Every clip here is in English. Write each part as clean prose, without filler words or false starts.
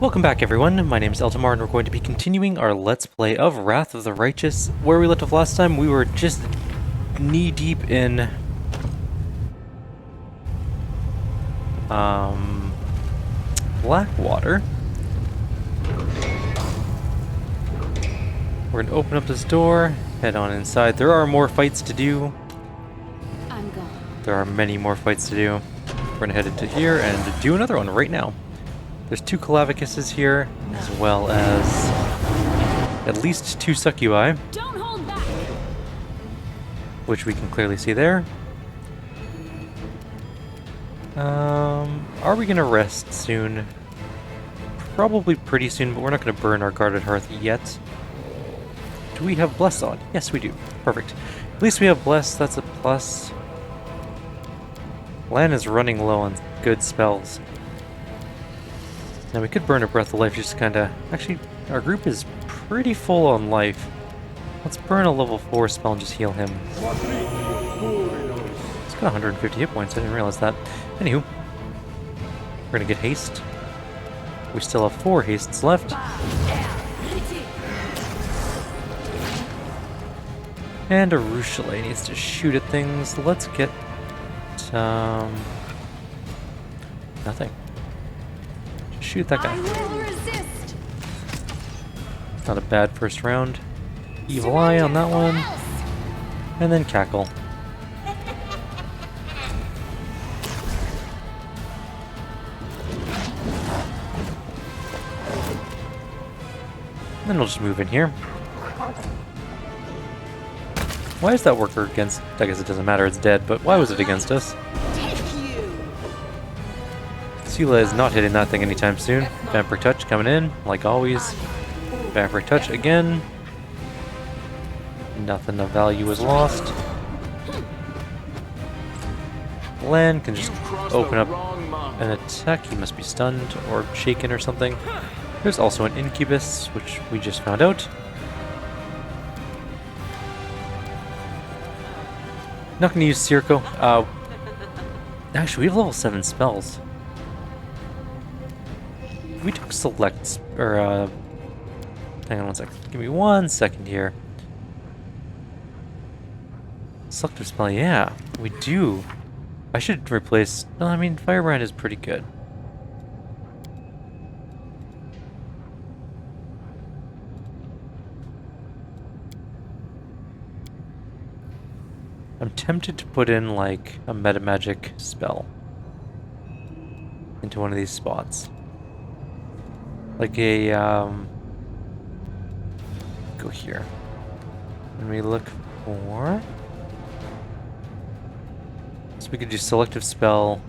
Welcome back everyone, my name is Eltimar and we're going to be continuing our Let's Play of Wrath of the Righteous. Where we left off last time, we were just knee-deep in... Blackwater. We're going to open up this door, head on inside. There are more fights to do. I'm gone. There are many more fights to do. We're going to head into here and do another one right now. There's 2 Calavicuses here, as well as at least 2 Succui, Don't hold back. which we can clearly see there. Are we gonna rest soon? Probably pretty soon, but we're not gonna burn our Guarded Hearth yet. Do we have Bless on? Yes, we do. Perfect. At least we have Bless, that's a plus. Lan is running low on good spells. Now we could burn a Breath of Life just to kinda... Actually, our group is pretty full on life. Let's burn a level 4 spell and just heal him. He's got 150 hit points, I didn't realize that. Anywho, we're gonna get haste. We still have 4 hastes left. And a Ruchelet needs to shoot at things. Let's get... nothing. Shoot that guy. I will resist. Not a bad first round. Evil Eye on that one. And then Cackle. And then we'll just move in here. Why is that worker against... I guess it doesn't matter, it's dead, but why was it against us? Sela is not hitting that thing anytime soon. Vampire Touch coming in, like always. Vampire Touch again. Nothing of value is lost. Lan can just open up an attack. He must be stunned or shaken or something. There's also an Incubus, which we just found out. Not gonna use Circo. Actually, we have level 7 spells. We took select, or, hang on one second. Give me 1 second here. Selective spell, yeah, we do. I should replace, no, I mean, Firebrand is pretty good. I'm tempted to put in, like, a metamagic spell into one of these spots. Like a, go here. And we look for... So we could do selective spell.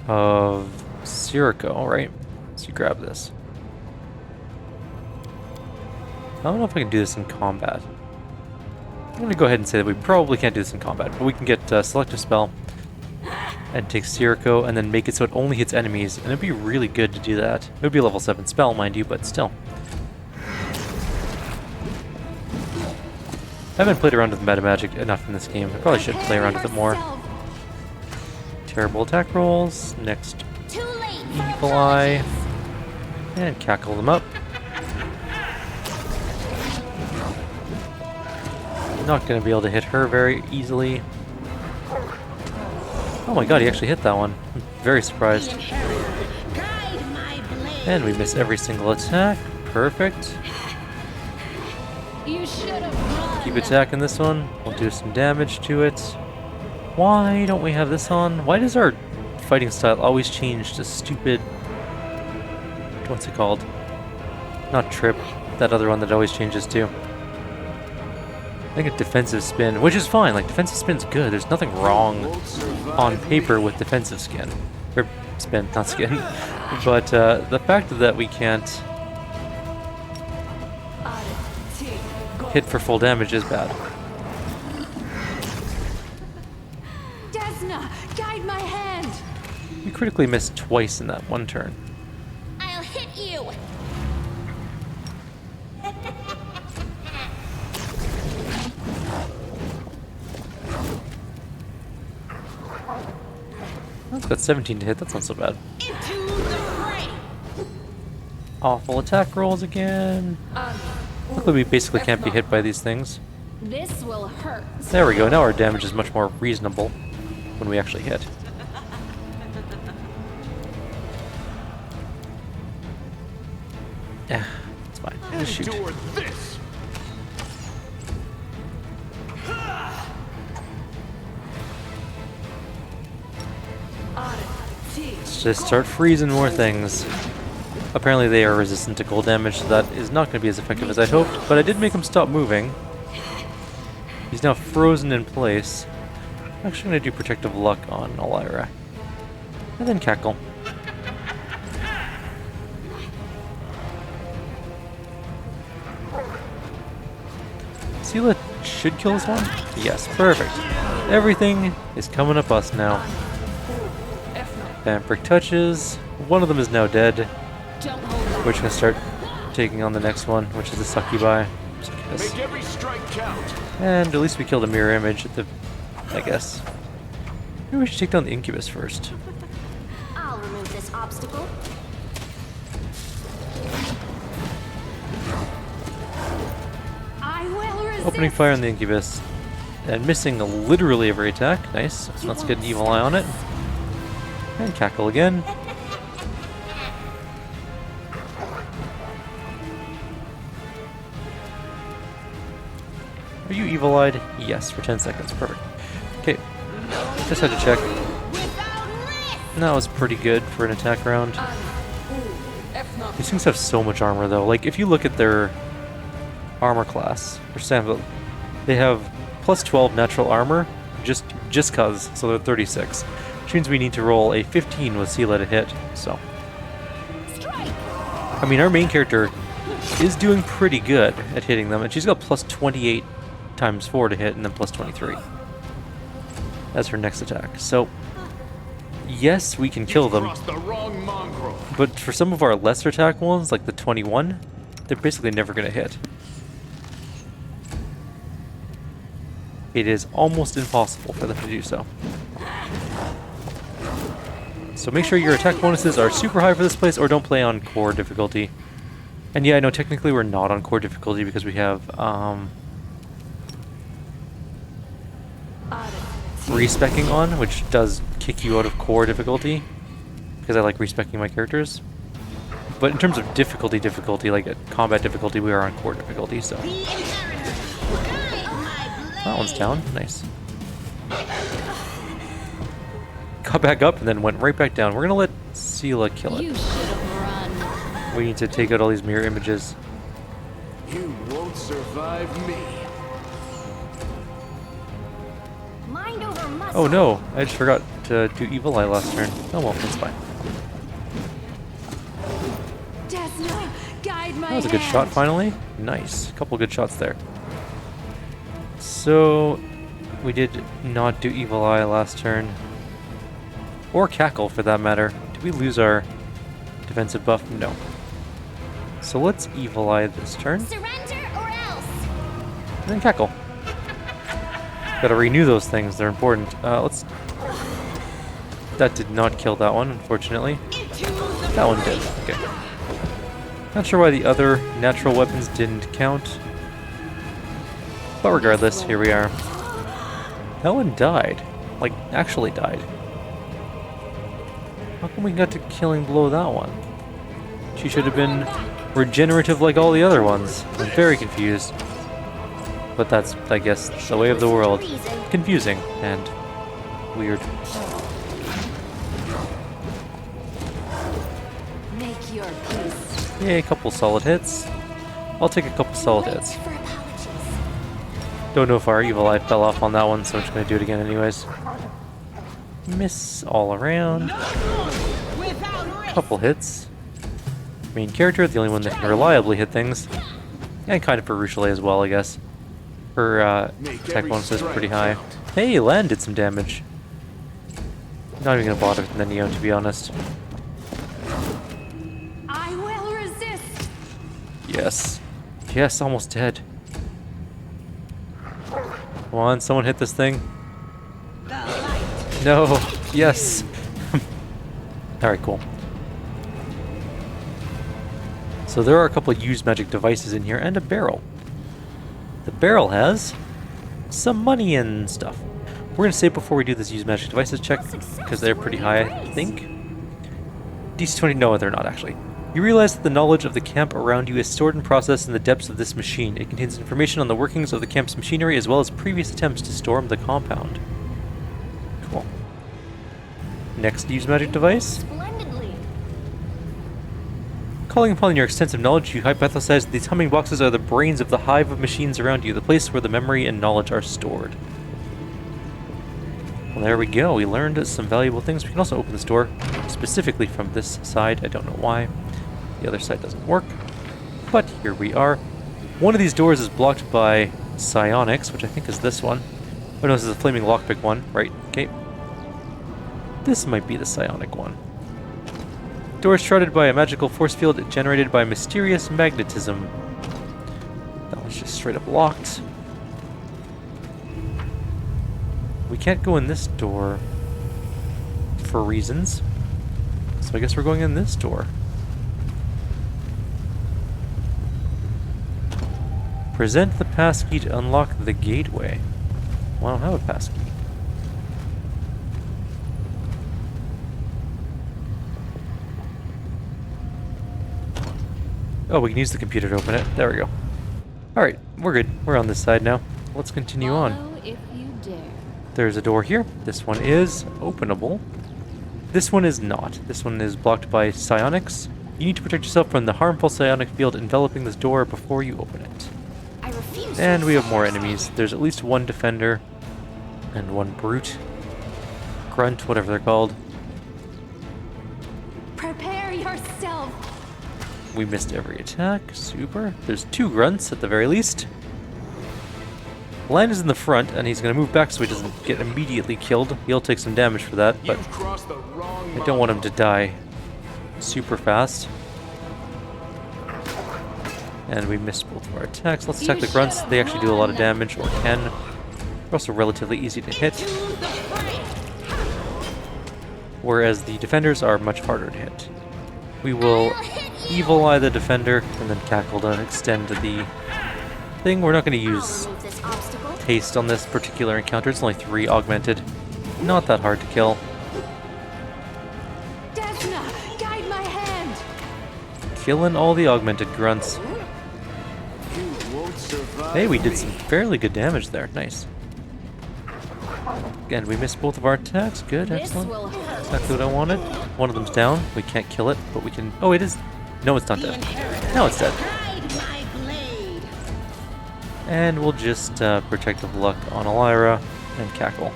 Of Circo, right? So you grab this. I don't know if I can do this in combat. I'm gonna go ahead and say that we probably can't do this in combat, but we can get selective spell and take Circo and then make it so it only hits enemies, and it'd be really good to do that. It would be a level 7 spell, mind you, but still. I haven't played around with metamagic enough in this game. I probably should play around with it more. Terrible attack rolls. Next, Evil Eye. And Cackle them up. Not going to be able to hit her very easily. Oh my god, he actually hit that one. I'm very surprised. And we miss every single attack. Perfect. Keep attacking this one. We'll do some damage to it. Why don't we have this on? Why does our fighting style always change to stupid... What's it called? Not trip. That other one that always changes to. I think a defensive spin, which is fine. Like, defensive spin's good. There's nothing wrong on paper with defensive skin. Or spin, not skin. But the fact that we can't hit for full damage is bad. Desna, guide my hand. We critically missed twice in that one turn. I'll hit you. It's got 17 to hit, that's not so bad. Into the fray. Awful attack rolls again. Luckily we basically can't be hit by these things. This will hurt. There we go, now our damage is much more reasonable when we actually hit. Yeah, it's fine. Just shoot. Endure this. Let's just start freezing more things. Apparently they are resistant to cold damage, so that is not going to be as effective as I'd hoped, but I did make him stop moving. He's now frozen in place. I'm actually going to do Protective Luck on Elira. And then Cackle. Seela should kill this one? Yes, perfect. Everything is coming up us now. Vampiric touches. One of them is now dead. We're just gonna start taking on the next one, which is the Succubi. Make every strike count. And at least we killed a mirror image at the... I guess. Maybe we should take down the Incubus first. I'll remove this obstacle. I will resist. Opening fire on the Incubus. And missing literally every attack. Nice. Let's get an Evil Eye on it. And Cackle again. Are you evil-eyed? Yes, for 10 seconds. Perfect. Okay. Just had to check. That was pretty good for an attack round. These things have so much armor, though. Like, if you look at their armor class, or sample, they have plus 12 natural armor, just cause, so they're 36. Which means we need to roll a 15 with Seela to hit, so. I mean, our main character is doing pretty good at hitting them, and she's got plus 28 times 4 to hit, and then plus 23. That's her next attack. So, yes, we can kill them, The wrong mongrel. but for some of our lesser attack ones, like the 21, they're basically never going to hit. It is almost impossible for them to do so. So make sure your attack bonuses are super high for this place, or don't play on core difficulty. And yeah, I know technically we're not on core difficulty because we have respecking on, which does kick you out of core difficulty, because I like respecking my characters. But in terms of difficulty, like combat difficulty, we are on core difficulty, so. That one's down, nice. Got back up and then went right back down. We're gonna let Seela kill You it. should have run. We need to take out all these mirror images. You won't survive me. Mind over muscle. Oh no, I just forgot to do Evil Eye last turn. Oh well, that's fine. Desna, guide my That was a good hand. shot finally. Nice. A couple good shots there. So, we did not do Evil Eye last turn. Or Cackle, for that matter. Did we lose our defensive buff? No. So let's Evil Eye this turn. Surrender or else. And then Cackle. Gotta renew those things, they're important. Let's... That did not kill that one, unfortunately. That one did, okay. Not sure why the other natural weapons didn't count. But regardless, here we are. That one died. Like, actually died. How come we got to killing blow that one? She should have been regenerative like all the other ones. I'm very confused. But that's, I guess, the way of the world. Confusing and weird. Make your peace. Yay, a couple solid hits. I'll take a couple solid hits. For apologies. Don't know if our Evil Eye fell off on that one, so I'm just going to do it again anyways. Miss all around. Couple hits. Main character, the only one that can reliably hit things. And kind of for Ruchelet as well, I guess. Her attack bonus is pretty high. Hey, Lan did some damage. Not even going to bother with the Neon, to be honest. I will resist. Yes. Yes, almost dead. Come on, someone hit this thing. No. Yes. Alright, cool. So there are a couple of used magic devices in here, and a barrel. The barrel has some money and stuff. We're going to save before we do this used magic devices check, because they're pretty high, I think. DC 20, no, they're not actually. You realize that the knowledge of the camp around you is stored and processed in the depths of this machine. It contains information on the workings of the camp's machinery as well as previous attempts to storm the compound. Cool. Next used magic device. Splendidly. Calling upon your extensive knowledge, you hypothesize that these humming boxes are the brains of the hive of machines around you, the place where the memory and knowledge are stored. Well, there we go. We learned some valuable things. We can also open this door specifically from this side. I don't know why. The other side doesn't work. But here we are. One of these doors is blocked by psionics, which I think is this one. Oh no, this is a flaming lockpick one. Right, okay. This might be the psionic one. Door is shrouded by a magical force field generated by mysterious magnetism. That one's just straight up locked. We can't go in this door for reasons. So I guess we're going in this door. Present the passkey to unlock the gateway. Well, I don't have a passkey. Oh, we can use the computer to open it. There we go. Alright, we're good. We're on this side now. Let's continue on. Follow if you dare. There's a door here. This one is openable. This one is not. This one is blocked by psionics. You need to protect yourself from the harmful psionic field enveloping this door before you open it. I refuse. And we have more enemies. There's at least one defender and one brute. Grunt, whatever they're called. Prepare yourself. We missed every attack. Super. There's two grunts at the very least. Lan is in the front, and he's going to move back so he doesn't get immediately killed. He'll take some damage for that, but You've crossed the wrong I don't want him to die super fast. And we missed both of our attacks. Let's attack the grunts. They actually do a lot of damage, or can. They're also relatively easy to hit. Whereas the defenders are much harder to hit. We will Evil Eye the defender, and then Cackle to extend the thing. We're not going to use Remove this obstacle. haste on this particular encounter. It's only 3 augmented. Not that hard to kill. Desna, guide my hand. Killing all the augmented grunts. You won't survive. Hey, we did some me. fairly good damage there. Nice. Again, we missed both of our attacks. Good, This excellent. will hurt. Exactly what I wanted. One of them's down. We can't kill it, but we can... Oh, it is... No, it's not dead. No, it's dead. And we'll just Protective Luck on Elira and Cackle.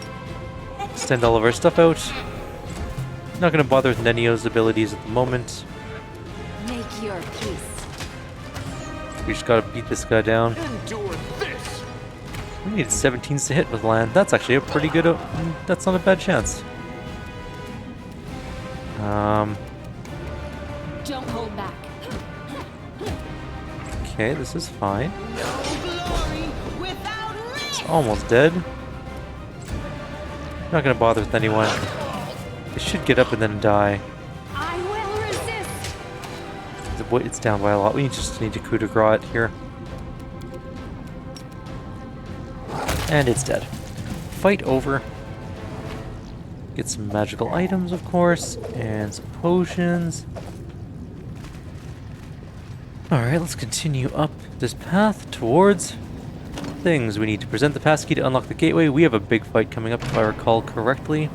Extend all of our stuff out. Not going to bother with Nenio's abilities at the moment. Make your peace. We just got to beat this guy down. Endure this. We needed 17s to hit with land. That's actually a pretty good... that's not a bad chance. Don't hold back. Okay, this is fine. It's almost dead. Not gonna bother with anyone. It should get up and then die. I will resist. It's down by a lot. We just need to coup de grace it here. And it's dead. Fight over. Get some magical items, of course, and some potions. Alright, let's continue up this path towards things. We need to present the passkey to unlock the gateway. We have a big fight coming up, if I recall correctly.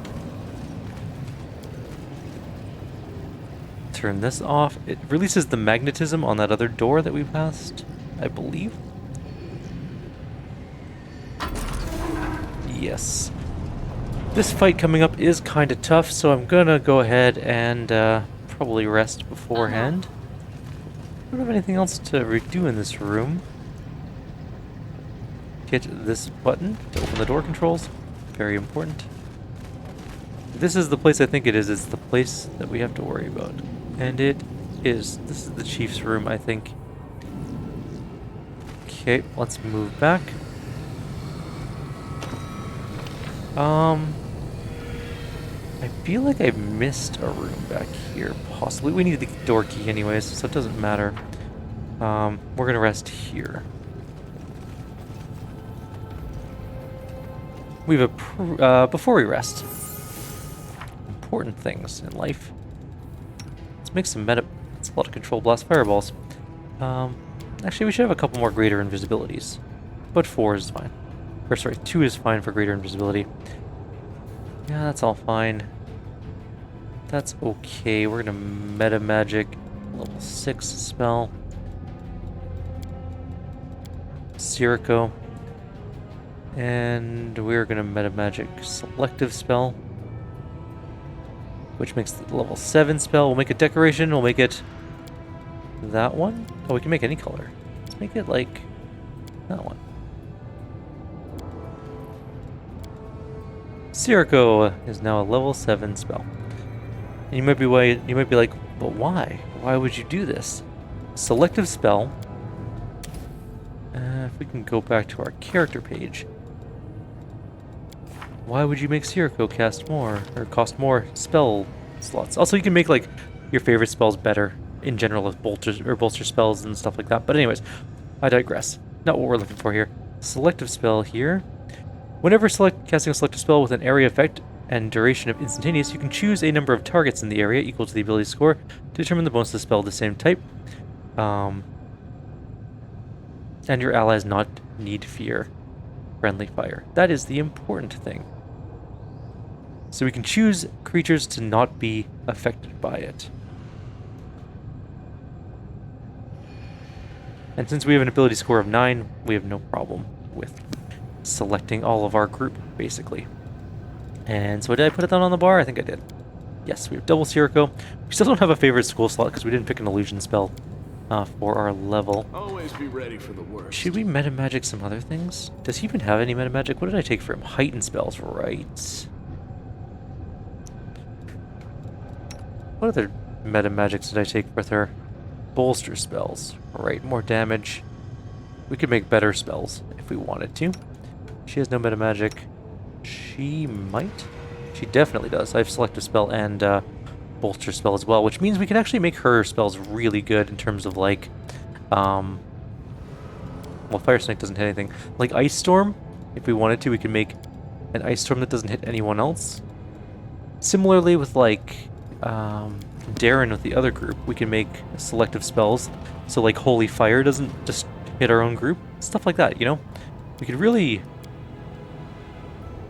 Turn this off. It releases the magnetism on that other door that we passed, I believe. Yes. This fight coming up is kind of tough, so I'm gonna go ahead and probably rest beforehand. I don't have anything else to redo in this room. Hit this button to open the door controls. Very important. This is the place I think it is. It's the place that we have to worry about. And it is. This is the chief's room, I think. Okay, let's move back. I I feel like I missed a room back here, possibly. We need the door key anyways, so it doesn't matter. We're gonna rest here. We have a before we rest, important things in life. Let's make some meta. It's a lot of control blast fireballs. Actually, we should have a couple more greater invisibilities, but 4 is fine. Or sorry, 2 is fine for greater invisibility. Yeah, that's all fine. That's okay. We're gonna meta magic level 6 spell. Sirocco. And we're gonna meta magic selective spell, which makes the level 7 spell. We'll make a decoration. We'll make it that one. Oh, we can make any color. Let's make it like that one. Sirocco is now a level 7 spell. And you might be like, but why? Why would you do this? Selective spell. If we can go back to our character page. Why would you make Sirocco cost more spell slots? Also, you can make like your favorite spells better in general with bolster spells and stuff like that. But anyways, I digress. Not what we're looking for here. Selective spell here. Whenever casting a selective spell with an area effect and duration of instantaneous, you can choose a number of targets in the area equal to the ability score to determine the bonus of the spell of the same type. And your allies not need fear friendly fire. That is the important thing. So we can choose creatures to not be affected by it. And since we have an ability score of 9, we have no problem with selecting all of our group, basically. And so did I put it down on the bar? I think I did. Yes, we have double Sirocco. We still don't have a favorite school slot because we didn't pick an illusion spell for our level. Always be ready for the worst. Should we meta magic some other things? Does he even have any meta magic? What did I take for him? Heightened spells, right? What other meta magics did I take with her? Bolster spells, right? More damage. We could make better spells if we wanted to. She has no meta magic. She might. She definitely does. I have selective spell and bolster spell as well, which means we can actually make her spells really good in terms of like, well, Fire Snake doesn't hit anything. Like Ice Storm, if we wanted to, we can make an Ice Storm that doesn't hit anyone else. Similarly with like Darren with the other group, we can make selective spells. So like Holy Fire doesn't just hit our own group. Stuff like that, you know? We could really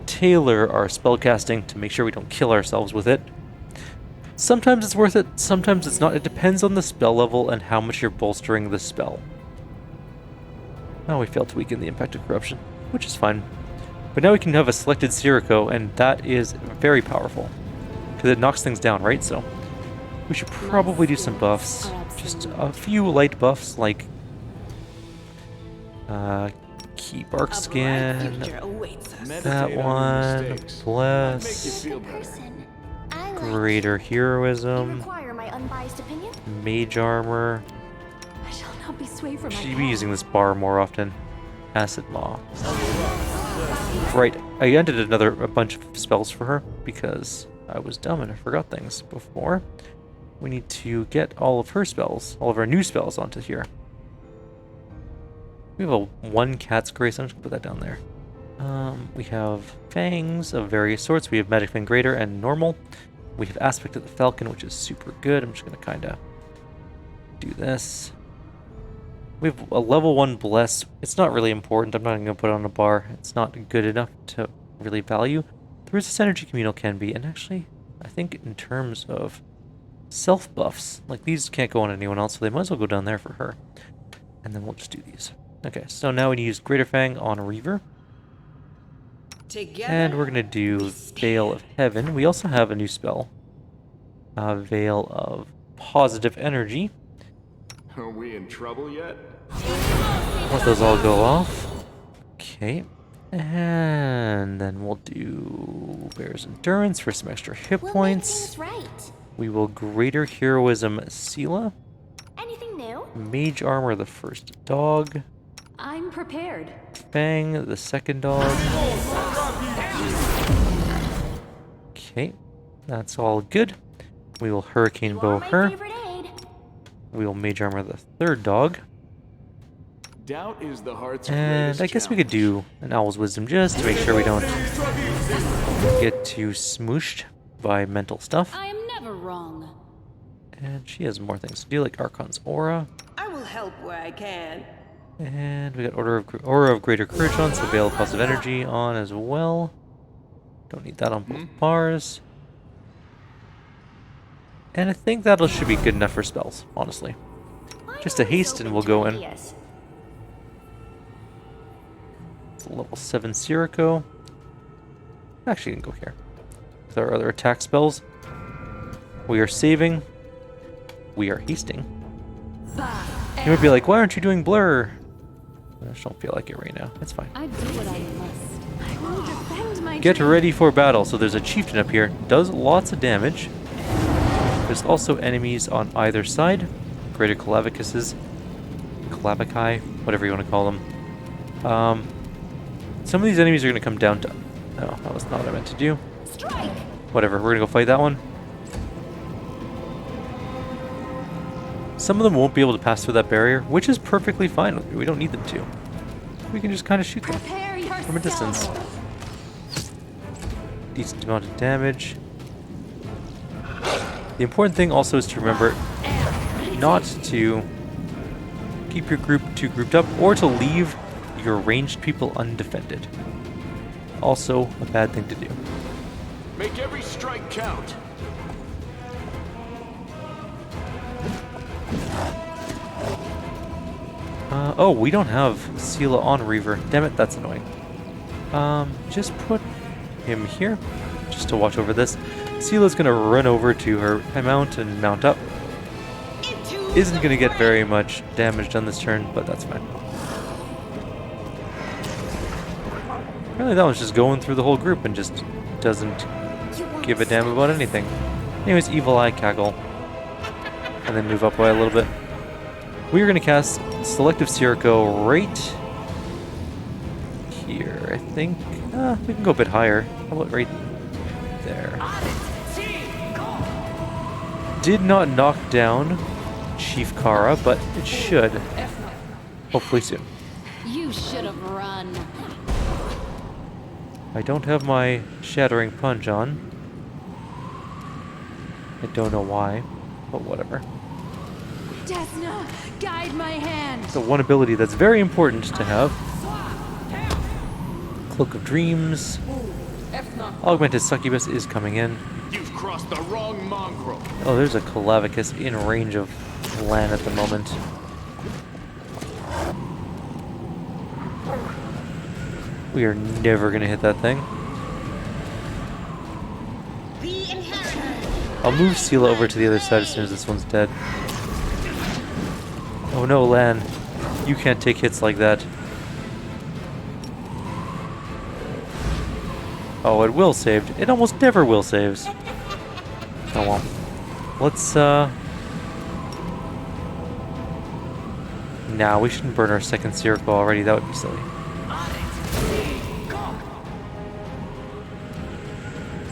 tailor our spellcasting to make sure we don't kill ourselves with it. Sometimes it's worth it, sometimes it's not. It depends on the spell level and how much you're bolstering the spell. Oh, we failed to weaken the impact of corruption, which is fine. But now we can have a selected Sirocco, and that is very powerful. Because it knocks things down, right? So we should probably do some buffs. Just a few light buffs, like Key Bark Skin, that one, Bless, Greater Heroism, Mage Armor. I shall not be swayed from my Should be using this bar more often. Acid Maw. Right, I ended a bunch of spells for her because I was dumb and I forgot things before. We need to get all of her spells, all of our new spells onto here. We have a 1 Cat's Grace. I'm just going to put that down there. We have Fangs of various sorts. We have Magic Fang Greater and Normal. We have Aspect of the Falcon, which is super good. I'm just going to kind of do this. We have a level 1 Bless. It's not really important. I'm not even going to put it on a bar. It's not good enough to really value. The Resist Energy Communal can be. And actually, I think in terms of self-buffs, like these can't go on anyone else, so they might as well go down there for her. And then we'll just do these. Okay, so now we use Greater Fang on Reaver. And we're going to do Veil of Heaven. We also have a new spell. Veil of Positive Energy. Are we in trouble yet? Let those all go off. Okay. And then we'll do Bear's Endurance for some extra hit points. We will Greater Heroism Sela. Anything new? Mage Armor the first dog. I'm prepared. Fang the second dog. Okay. That's all good. We will hurricane You bow are my her. favorite aid. We will mage armor the third dog. Doubt is the heart's And greatest I guess we could challenge. do an Owl's Wisdom just to make sure we don't get too smooshed by mental stuff. I am never wrong. And she has more things to do, like Archon's Aura. I will help where I can. And we got Aura of Greater Courage on, so Veil of Positive Energy on as well. Don't need that on both bars. And I think that should be good enough for spells, honestly. Just a haste and we'll go in. It's a level 7 Sirocco. Actually, you can go here. With our other attack spells. We are saving. We are hasting. You might be like, why aren't you doing blur? I just don't feel like it right now. It's fine. I do what I must. I will defend my Get dream. ready for battle. So there's a chieftain up here. Does lots of damage. There's also enemies on either side. Greater Clavicus's. Clavici, whatever you want to call them. Some of these enemies are going to come down to... No, that was not what I meant to do. Strike. Whatever, we're going to go fight that one. Some of them won't be able to pass through that barrier, which is perfectly fine with me. We don't need them to. We can just kind of shoot them Prepare yourself. from a distance. Decent amount of damage. The important thing also is to remember not to keep your group too grouped up or to leave your ranged people undefended. Also a bad thing to do. Make every strike count. Oh, we don't have Sela on Reaver. Damn it, that's annoying. Just put him here, just to watch over this. Sela's gonna run over to her mount and mount up. Isn't gonna get very much damage done this turn, but that's fine. Apparently that one's just going through the whole group and just doesn't give a damn about anything. Anyways, Evil Eye Cackle. And then move up by a little bit. We are going to cast Selective Sirocco right here, I think. We can go a bit higher. How about right there? Did not knock down Chief Kara, but it should. Hopefully soon. You should have run. I don't have my Shattering Punch on. I don't know why, but whatever. Desna, guide my hand. So one ability that's very important to have. Cloak of Dreams. Augmented Succubus is coming in. You've crossed the wrong mongrel. Oh, there's a Clavicus in range of Lan at the moment. We are never gonna hit that thing. I'll move Sela over to the other side as soon as this one's dead. Oh no, Lan. You can't take hits like that. Oh, it will saved. It almost never will saves. Oh well. Let's, Nah, we shouldn't burn our second Sirocco already. That would be silly.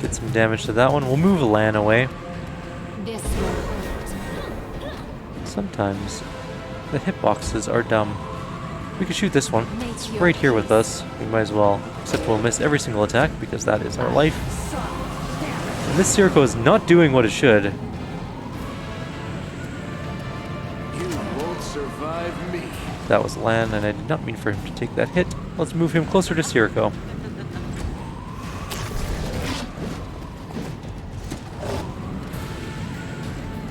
Get some damage to that one. We'll move Lan away. This will hurt. Sometimes the hitboxes are dumb. We could shoot this one. It's Make right here your with us. We might as well. Except we'll miss every single attack because that is our life. And this Sirocco is not doing what it should. You won't survive me. That was Lan, and I did not mean for him to take that hit. Let's move him closer to Sirocco.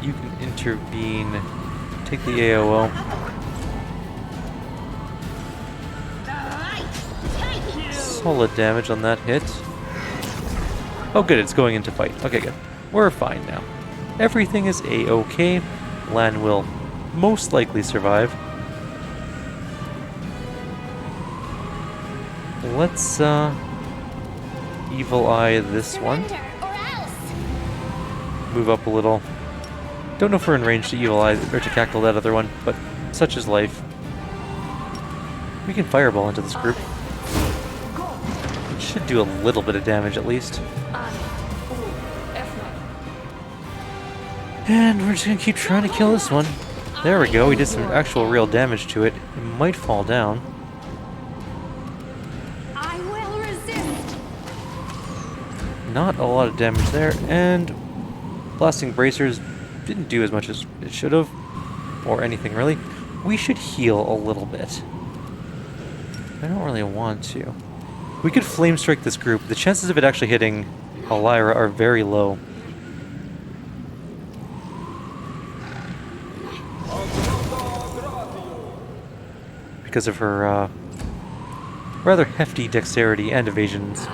You can intervene. Take the AOO. Solid damage on that hit. Oh good, it's going into fight. Okay, good. We're fine now. Everything is A-okay. Lan will most likely survive. Let's, Evil Eye this one. Surrender or else. Move up a little. Don't know if we're in range to Evil Eye or to cackle that other one, but such is life. We can fireball into this group. It should do a little bit of damage at least. And we're just gonna keep trying to kill this one. There we go, we did some actual real damage to it. It might fall down. I will resist. Not a lot of damage there, and blasting bracers didn't do as much as it should have, or anything really. We should heal a little bit. I don't really want to. We could flame strike this group. The chances of it actually hitting Elira are very low. Because of her rather hefty dexterity and evasions.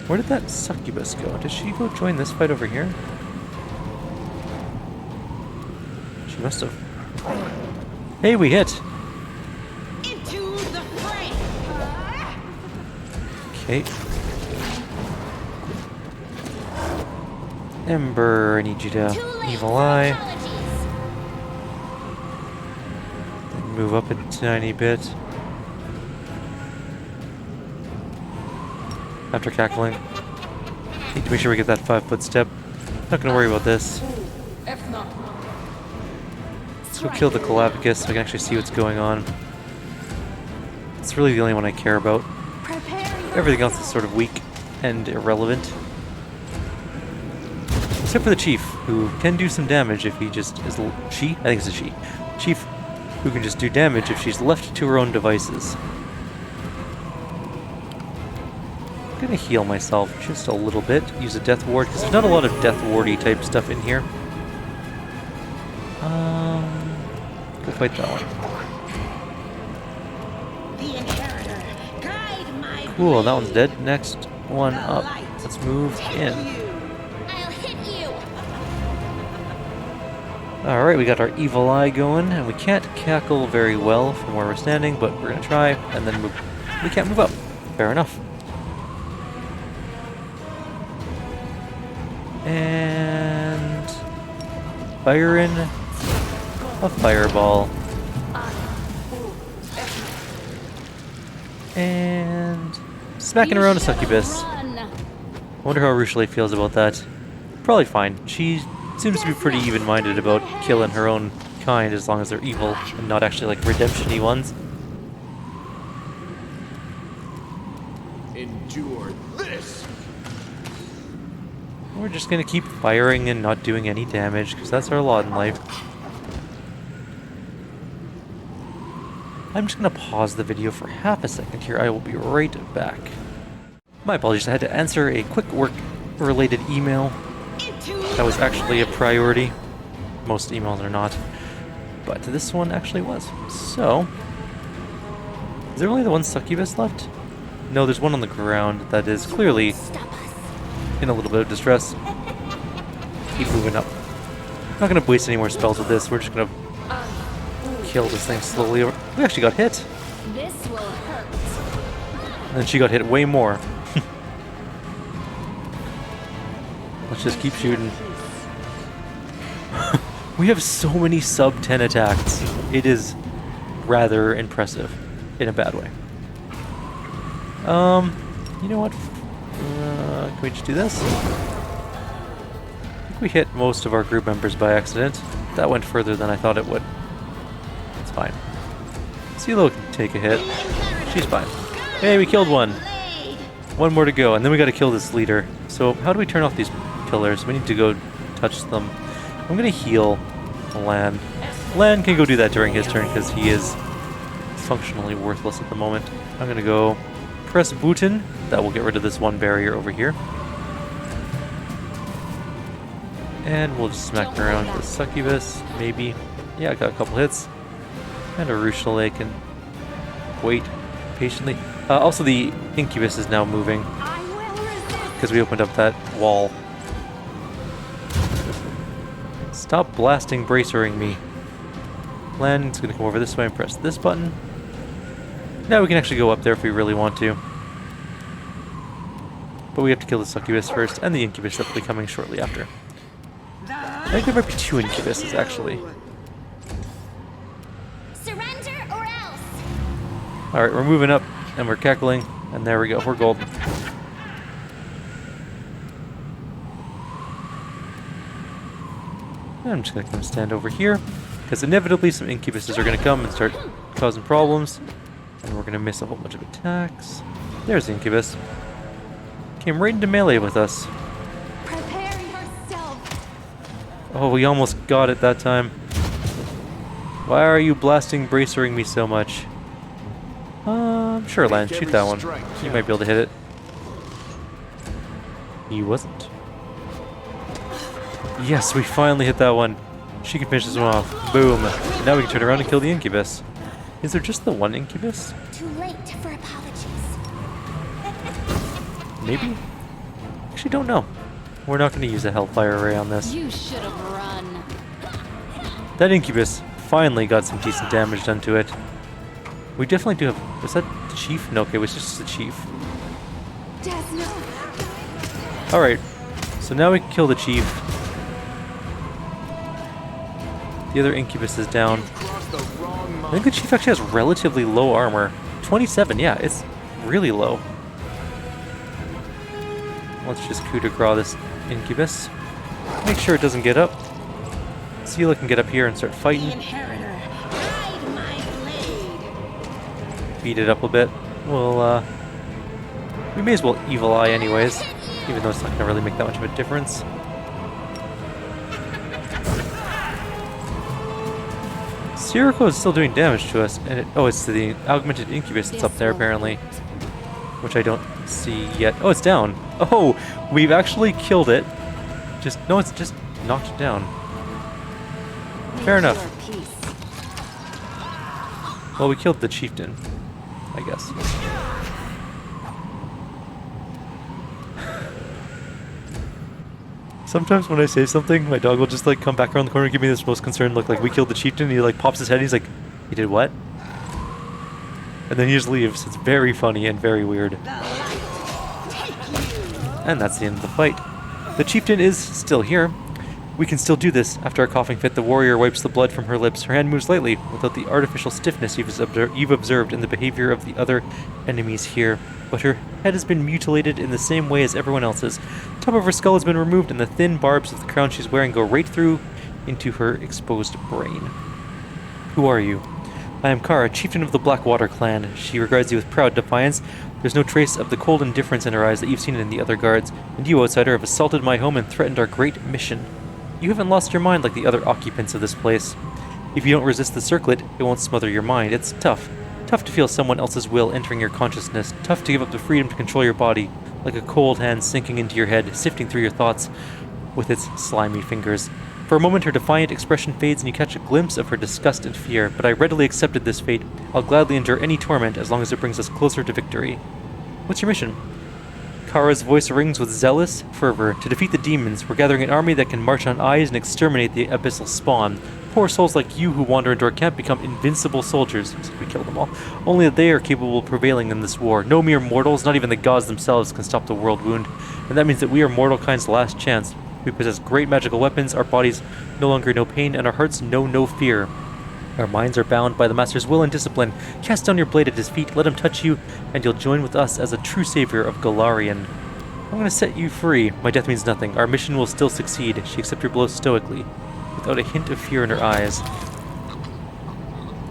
Where did that succubus go? Did she go join this fight over here? She must have. Hey, we hit! Into the fray. Okay. Ember, I need you to Too late evil for eye. apologies. Move up a tiny bit. After cackling. Need to make sure we get that 5-foot step. Not gonna worry about this. Let's go kill the Calabacus so I can actually see what's going on. It's really the only one I care about. Everything else is sort of weak and irrelevant. Except for the chief, who can do some damage if he just is... She? I think it's a she. Chief, who can just do damage if she's left to her own devices. I'm gonna heal myself just a little bit. Use a death ward, because there's not a lot of death wardy type stuff in here. Go fight that one. The inheritor, guide my Cool, that one's dead. Next one up. Let's move in. I'll hit you. Alright, we got our evil eye going, and we can't cackle very well from where we're standing, but we're gonna try, and then move. We can't move up. Fair enough. And fire in a fireball. And smacking around a succubus. Run. I wonder how Ruchelet feels about that. Probably fine. She seems to be pretty even-minded about killing her own kind as long as they're evil and not actually like redemption-y ones. Endure this. We're just gonna keep firing and not doing any damage because that's our lot in life. I'm just gonna pause the video for half a second here. I will be right back. My apologies, I had to answer a quick work-related email. That was actually a priority. Most emails are not. But this one actually was. So, is there only the one succubus left? No, there's one on the ground that is clearly Stop us. in a little bit of distress. Keep moving up. Not gonna waste any more spells with this. We're just gonna kill this thing slowly. We actually got hit. This will hurt. And then she got hit way more. Let's just keep shooting. We have so many sub 10 attacks. It is rather impressive in a bad way. You know what? Can we just do this? I think we hit most of our group members by accident. That went further than I thought it would. It's fine. CeeLo can take a hit. She's fine. Hey, we killed one. One more to go, and then we gotta kill this leader. So how do we turn off these pillars? We need to go touch them. I'm gonna heal Lan. Lan can go do that during his turn because he is functionally worthless at the moment. I'm gonna go press button. That will get rid of this one barrier over here. And we'll just smack around the succubus, maybe. Yeah, I got a couple hits. And a Ruchelet can wait patiently. Also, the incubus is now moving because we opened up that wall. Stop blasting bracering me. Lan's gonna come over this way and press this button. Now we can actually go up there if we really want to. But we have to kill the succubus first, and the incubus that will be coming shortly after. I think there might be two incubuses, actually. Surrender or else. Alright, we're moving up, and we're cackling, and there we go, we're gold. And I'm just gonna come stand over here, because inevitably some incubuses are gonna come and start causing problems, and we're gonna miss a whole bunch of attacks. There's the incubus. Came right into melee with us. Prepare yourself. Oh, we almost got it that time. Why are you blasting bracering me so much? Sure, Lan, shoot that one. You might be able to hit it. He wasn't. Yes, we finally hit that one. She can finish this one off. Boom. Now we can turn around and kill the incubus. Is there just the one incubus? Too late for apologies. Maybe? Actually, don't know. We're not going to use a Hellfire Ray on this. You should have run. That incubus finally got some decent damage done to it. We definitely do have... Was that the chief? No, okay, it was just the chief. Alright, so now we can kill the chief. The other incubus is down. I think the chief actually has relatively low armor. 27, yeah, it's really low. Let's just coup de grace this incubus. Make sure it doesn't get up. Seela can get up here and start fighting. Beat it up a bit. We'll, we may as well Evil Eye anyways, even though it's not going to really make that much of a difference. Kyrieru is still doing damage to us, and it's the augmented incubus that's up there apparently, which I don't see yet. Oh, it's down. Oh, we've actually killed it. No, it's just knocked it down. Fair enough. Well, we killed the chieftain, I guess. Sometimes when I say something, my dog will just like come back around the corner and give me this most concerned look, like we killed the chieftain, and he like pops his head and he's like, "You did what?" And then he just leaves. It's very funny and very weird. And that's the end of the fight. The chieftain is still here. We can still do this. After a coughing fit, the warrior wipes the blood from her lips. Her hand moves lightly, without the artificial stiffness you've observed in the behavior of the other enemies here. But her head has been mutilated in the same way as everyone else's. The top of her skull has been removed, and the thin barbs of the crown she's wearing go right through into her exposed brain. Who are you? I am Kara, chieftain of the Blackwater clan. She regards you with proud defiance. There's no trace of the cold indifference in her eyes that you've seen in the other guards. And you, outsider, have assaulted my home and threatened our great mission. You haven't lost your mind like the other occupants of this place. If you don't resist the circlet, it won't smother your mind. It's tough. Tough to feel someone else's will entering your consciousness. Tough to give up the freedom to control your body, like a cold hand sinking into your head, sifting through your thoughts with its slimy fingers. For a moment, her defiant expression fades and you catch a glimpse of her disgust and fear, but I readily accepted this fate. I'll gladly endure any torment as long as it brings us closer to victory. What's your mission? Kara's voice rings with zealous fervor. To defeat the demons, we're gathering an army that can march on eyes and exterminate the abyssal spawn. Poor souls like you who wander into our camp become invincible soldiers. We kill them all. Only they are capable of prevailing in this war. No mere mortals, not even the gods themselves, can stop the world wound. And that means that we are mortal kind's last chance. We possess great magical weapons, our bodies no longer know pain, and our hearts know no fear. Our minds are bound by the Master's will and discipline. Cast down your blade at his feet, let him touch you, and you'll join with us as a true savior of Golarion. I'm going to set you free. My death means nothing. Our mission will still succeed. She accepts your blows stoically, without a hint of fear in her eyes.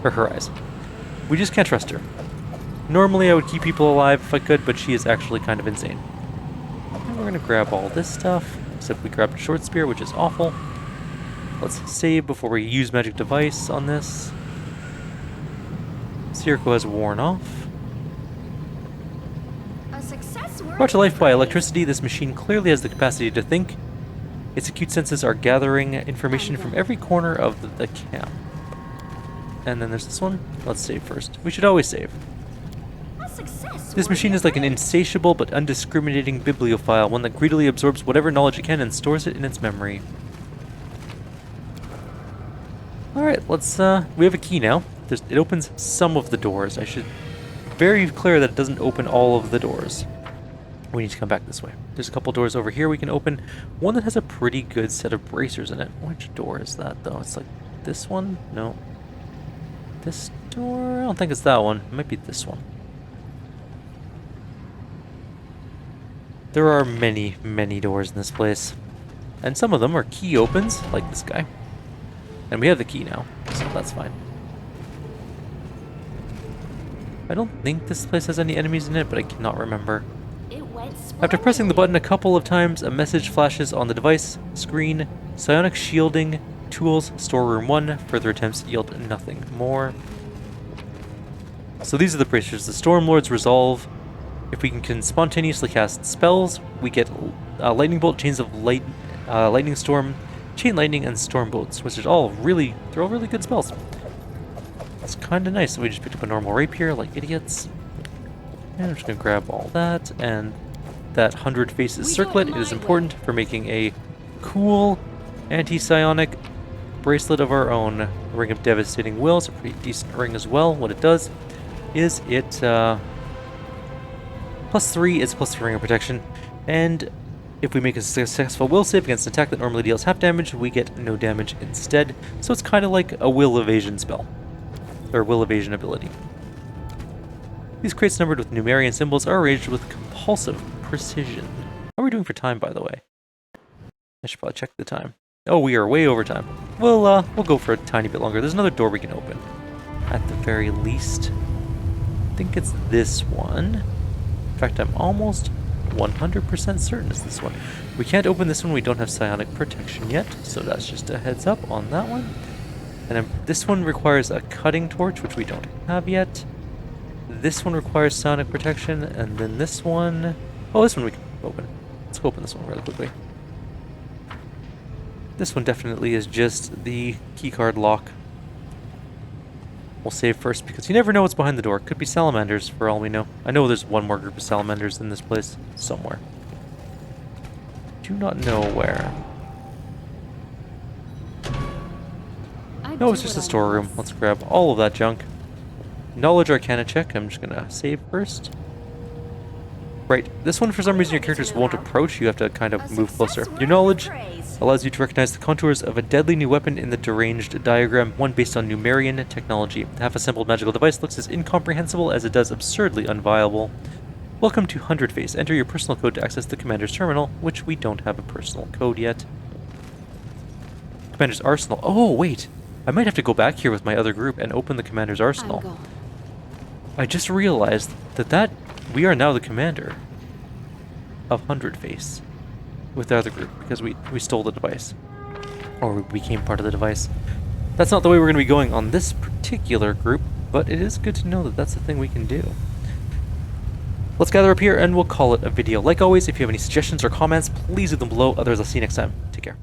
Or her eyes. We just can't trust her. Normally I would keep people alive if I could, but she is actually kind of insane. And we're going to grab all this stuff, except we grabbed a short spear, which is awful. Let's save before we use magic device on this. Kyrieru has worn off. A success worth Brought to life by praise. electricity, this machine clearly has the capacity to think. Its acute senses are gathering information from every corner of the camp. And then there's this one. Let's save first. We should always save. A success This worth machine is like an praise. insatiable but undiscriminating bibliophile, one that greedily absorbs whatever knowledge it can and stores it in its memory. Alright, let's, we have a key now. It opens some of the doors. I should very clear that it doesn't open all of the doors. We need to come back this way. There's a couple doors over here we can open. One that has a pretty good set of bracers in it. Which door is that, though? It's like this one? No. This door? I don't think it's that one. It might be this one. There are many, many doors in this place. And some of them are key opens, like this guy. And we have the key now, so that's fine. I don't think this place has any enemies in it, but I cannot remember. It went After pressing the splendid. button a couple of times, a message flashes on the device screen. Psionic shielding, tools, storeroom 1. Further attempts yield nothing more. So these are the bracers. The Stormlord's Resolve. If we can spontaneously cast spells, we get Lightning Bolt, Chains of Light, Lightning Storm, Chain Lightning, and Storm Bolts, which is all really, they're all really good spells. That's kind of nice. So we just picked up a normal rapier like idiots. And I'm just going to grab all that, and that 100 Faces circlet. It is important for making a cool anti-psionic bracelet of our own. Ring of Devastating Will. It's a pretty decent ring as well. What it does is it +3 is +3 ring of protection, and if we make a successful will save against an attack that normally deals half damage, we get no damage instead. So it's kind of like a will evasion spell, or will evasion ability. These crates numbered with Numerian symbols are arranged with compulsive precision. How are we doing for time, by the way? I should probably check the time. Oh, we are way over time. We'll go for a tiny bit longer. There's another door we can open, at the very least. I think it's this one. In fact, I'm almost 100% certain it's this one. We can't open this one, we don't have psionic protection yet, so that's just a heads up on that one. And this one requires a cutting torch, which we don't have yet. This one requires psionic protection, and then this one... Oh, this one we can open. Let's go open this one really quickly. This one definitely is just the keycard lock. We'll save first, because you never know what's behind the door. Could be salamanders, for all we know. I know there's one more group of salamanders in this place, somewhere. Do not know where. No, it's just a storeroom. Let's grab all of that junk. Knowledge Arcana check. I'm just gonna save first. Right, this one for some reason your characters won't approach. You have to kind of move closer. Your knowledge allows you to recognize the contours of a deadly new weapon in the deranged diagram, one based on Numerian technology. The half-assembled magical device looks as incomprehensible as it does absurdly unviable. Welcome to 100 Face. Enter your personal code to access the Commander's Terminal, which we don't have a personal code yet. Commander's Arsenal. Oh, wait. I might have to go back here with my other group and open the Commander's Arsenal. I just realized that we are now the commander of 100 Face with the other group, because we stole the device. Or we became part of the device. That's not the way we're going to be going on this particular group, but it is good to know that that's the thing we can do. Let's gather up here and we'll call it a video. Like always, if you have any suggestions or comments, please leave them below. Otherwise, I'll see you next time. Take care.